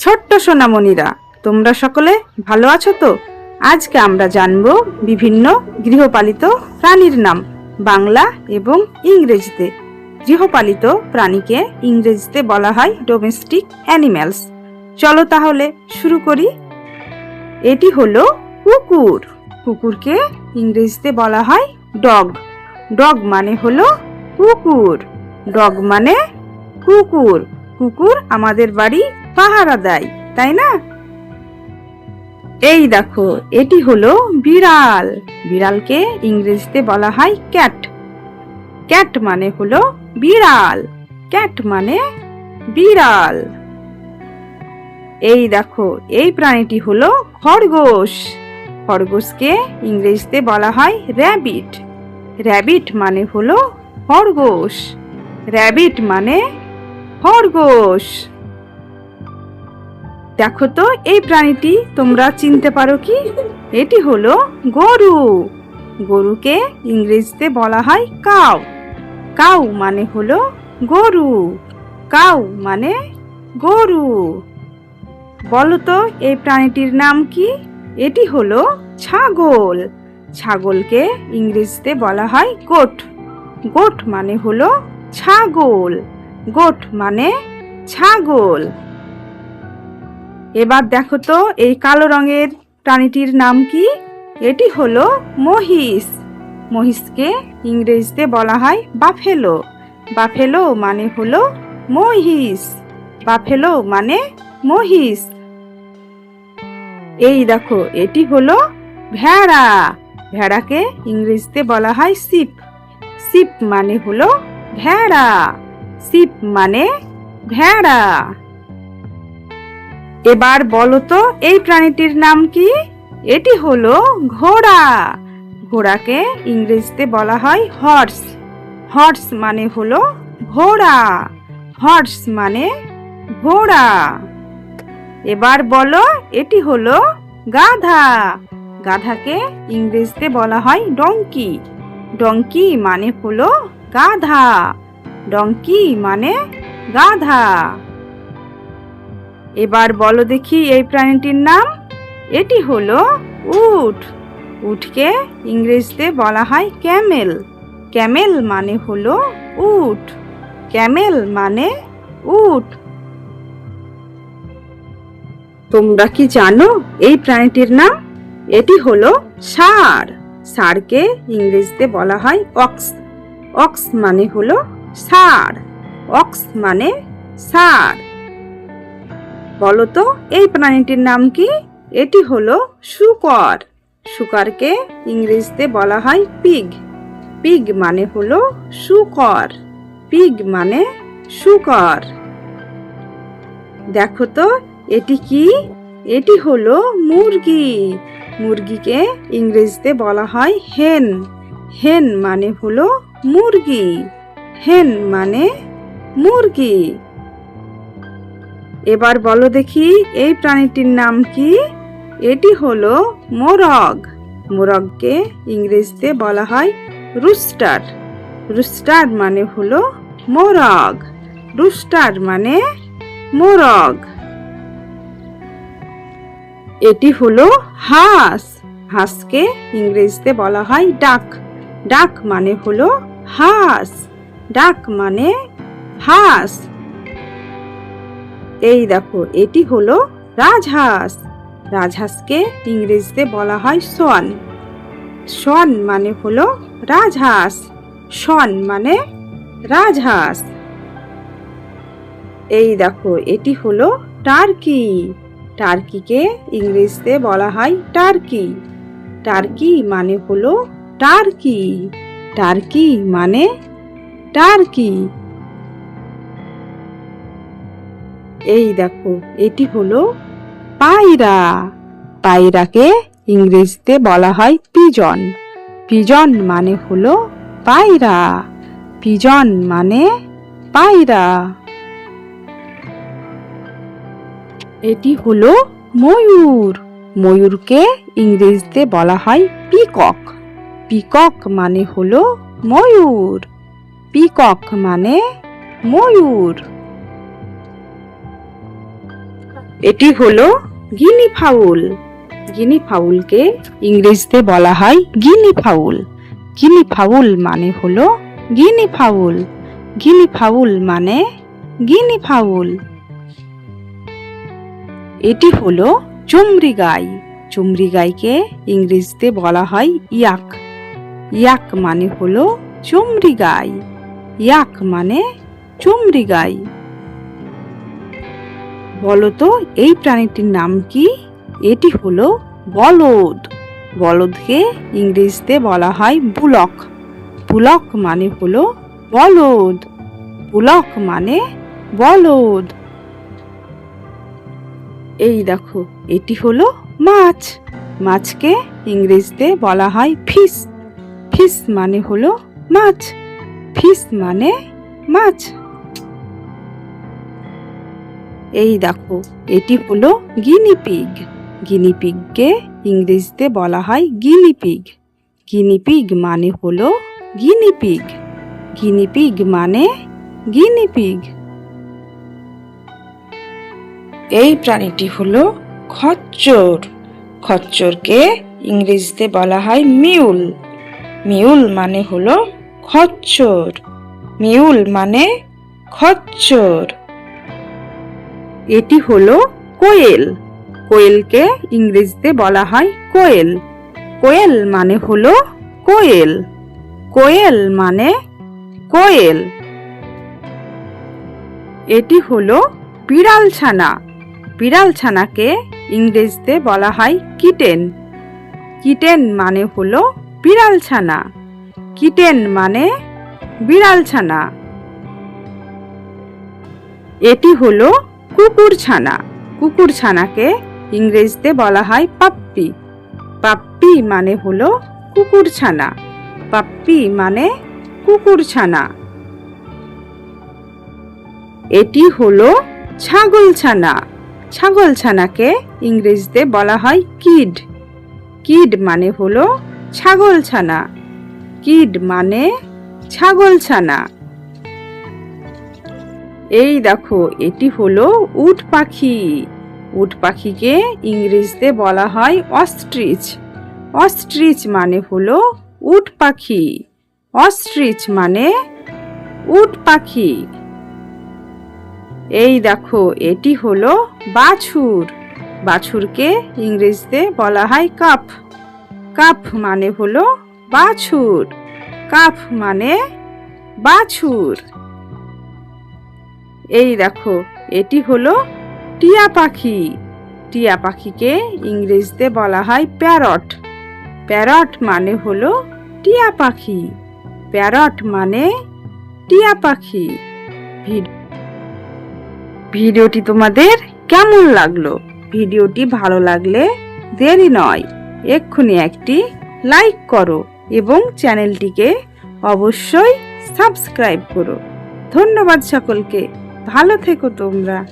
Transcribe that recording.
ছোট্ট সোনামণিরা, তোমরা সকলে ভালো আছো তো? আজকে আমরা জানবো বিভিন্ন গৃহপালিত প্রাণীর নাম বাংলা এবং ইংরেজিতে। গৃহপালিত প্রাণীকে ইংরেজিতে বলা হয় ডোমেস্টিক অ্যানিম্যালস। চলো তাহলে শুরু করি। এটি হলো কুকুর। কুকুরকে ইংরেজিতে বলা হয় ডগ। ডগ মানে হলো কুকুর। ডগ মানে কুকুর। কুকুর আমাদের বাড়ি পাহারা দেয়, তাই না? এই দেখো, এটি হলো বিড়াল। বিড়ালকে ইংরেজিতে বলা হয় ক্যাট। ক্যাট মানে হলো বিড়াল। ক্যাট মানে বিড়াল। এই দেখো, এই প্রাণীটি হলো খরগোশ। খরগোশকে ইংরেজিতে বলা হয় র্যাবিট। র্যাবিট মানে হলো খরগোশ। র্যাবিট মানে খরগোশ। দেখো তো, এই প্রাণীটি তোমরা চিনতে পারো কি? এটি হলো গরু। গরুকে ইংরেজিতে বলা হয় কাউ। কাউ মানে হলো গরু। কাউ মানে গরু। বলো তো, এই প্রাণীটির নাম কি? এটি হলো ছাগল। ছাগলকে ইংরেজিতে বলা হয় গোট। গোট মানে হলো ছাগল। গোট মানে ছাগল। এবার দেখো তো, এই কালো রঙের প্রাণীটির নাম কি? এটি হলো মহিষ। মহিষকে ইংরেজিতে বলা হয় বাফেলো। বাফেলো মানে হলো মহিষ। বাফেলো মানে মহিষ। এই দেখো, এটি হলো ভেড়া। ভেড়াকে ইংরেজিতে বলা হয় শিপ। শিপ মানে হলো ভেড়া। শিপ মানে ভেড়া। এবার বলো তো, এই প্রাণীটির নাম কি? এটি হলো ঘোড়া। ঘোড়াকে ইংরেজিতে বলা হয় হর্স। হর্স মানে হলো ঘোড়া। হর্স মানে ঘোড়া। এবার বলো, এটি হলো গাধা। গাধাকে ইংরেজিতে বলা হয় ডঙ্কি। ডঙ্কি মানে হলো গাধা। ডঙ্কি মানে গাধা। এবার বলো দেখি, এই প্রাণীটির নাম? এটি হলো উট। উটকে ইংরেজিতে বলা হয় ক্যামেল। ক্যামেল মানে হলো উট। ক্যামেল মানে উট। তোমরা কি জানো এই প্রাণীটির নাম? এটি হলো ষাঁড়। ষাঁড়কে ইংরেজিতে বলা হয় অক্স। অক্স মানে হলো ষাঁড়। অক্স মানে ষাঁড়। বলো তো, এই প্রাণীটির নাম কি? এটি হলো শূকর। শূকরকে ইংরেজিতে বলা হয় পিগ। পিগ মানে হলো শূকর। পিগ মানে শূকর। দেখো তো, এটি কি? এটি হলো মুরগি। মুরগিকে ইংরেজিতে বলা হয় হেন। হেন মানে হলো মুরগি। হেন মানে মুরগি। এবার বলো দেখি, এই প্রাণীটির নাম কি? এটি হলো মোরগ। মোরগকে ইংরেজিতে বলা হয় রুস্টার। রুস্টার মানে হলো মোরগ। রুস্টার মানে মোরগ। এটি হলো হাঁস। হাঁসকে ইংরেজিতে বলা হয় ডাক। ডাক মানে হলো হাঁস। ডাক মানে হাঁস। এই দেখো, এটি হলো রাজহাঁস। রাজহাঁসকে ইংরেজিতে বলা হয় সন। সন মানে হলো রাজহাঁস। সন মানে রাজহাঁস। এই দেখো, এটি হলো টার্কি। টার্কিকে ইংরেজিতে বলা হয় টার্কি। টার্কি মানে হলো টার্কি। টার্কি মানে টার্কি। এই দেখো, এটি হলো পায়রা। পায়রাকে ইংরেজিতে বলা হয় পিজন। পিজন মানে হলো পায়রা। পিজন মানে পায়রা। এটি হলো ময়ূর। ময়ূরকে ইংরেজিতে বলা হয় পিকক। পিকক মানে হলো ময়ূর। পিকক মানে ময়ূর। এটি হলো গিনি ফাউল। গিনি ফাউলকে ইংরেজিতে বলা হয় গিনি ফাউল। গিনি ফাউল মানে হলো গিনি ফাউল। গিনি ফাউল মানে গিনি ফাউল। এটি হলো চমরি গাই। চমরি গাইকে ইংরেজিতে বলা হয় ইয়াক। ইয়াক মানে হলো চমরি গাই। ইয়াক মানে চমরি গাই। বলতো এই প্রাণীটির নাম কি? এটি হলো বলদ। বলদকে ইংরেজিতে বলা হয় বুলক। বুলক মানে হলো বলদ। বুলক মানে বলদ। এই দেখো, এটি হলো মাছ। মাছকে ইংরেজিতে বলা হয় ফিশ। ফিশ মানে হলো মাছ। ফিশ মানে মাছ। এই দেখো, এটি হলো গিনিপিগ। গিনিপিগকে ইংরেজিতে বলা হয় গিনিপিগ। গিনিপিগ মানে হলো গিনিপিগ। গিনিপিগ মানে গিনিপিগ। এই প্রাণীটি হলো খচ্চর। খচ্চরকে ইংরেজিতে বলা হয় মিউল। মিউল মানে হলো খচ্চর। মিউল মানে খচ্চর। এটি হলো কোয়েল। কোয়েলকে ইংরেজিতে বলা হয় কোয়েল। কোয়েল মানে হলো কোয়েল। কোয়েল মানে কোয়েল। এটি হলো বিড়াল ছানা। বিড়াল ছানাকে ইংরেজিতে বলা হয় কিটেন। কিটেন মানে হলো বিড়াল ছানা। কিটেন মানে বিড়াল ছানা। এটি হলো কুকুর ছানা। কুকুর ছানাকে ইংরেজিতে বলা হয় পাপ্পি। পাপ্পি মানে হলো কুকুর ছানা। পাপ্পি মানে কুকুর ছানা। এটি হলো ছাগল ছানা। ছাগল ছানাকে ইংরেজিতে বলা হয় কিড। কিড মানে হলো ছাগল ছানা। কিড মানে ছাগল ছানা। এই দেখো, এটি হলো উট পাখি। উট পাখিকে ইংরেজিতে বলা হয় অস্ট্রিচ। অস্ট্রিচ মানে হলো উট পাখি। অস্ট্রিচ মানে উট পাখি। এই দেখো, এটি হলো বাছুর। বাছুরকে ইংরেজিতে বলা হয় কাফ। কাফ মানে হলো বাছুর। কাফ মানে বাছুর। এই দেখো, এটি হলো টিয়া পাখি। টিয়া পাখিকে ইংরেজিতে বলা হয় প্যারট। প্যারট মানে হলো টিয়া পাখি। প্যারট মানে টিয়া পাখি। ভিডিওটি তোমাদের কেমন লাগলো? ভিডিওটি ভালো লাগলে দেরি নয়, এক্ষুনি একটি লাইক করো এবং চ্যানেলটিকে অবশ্যই সাবস্ক্রাইব করো। ধন্যবাদ সকলকে। ভালো থেকো তোমরা।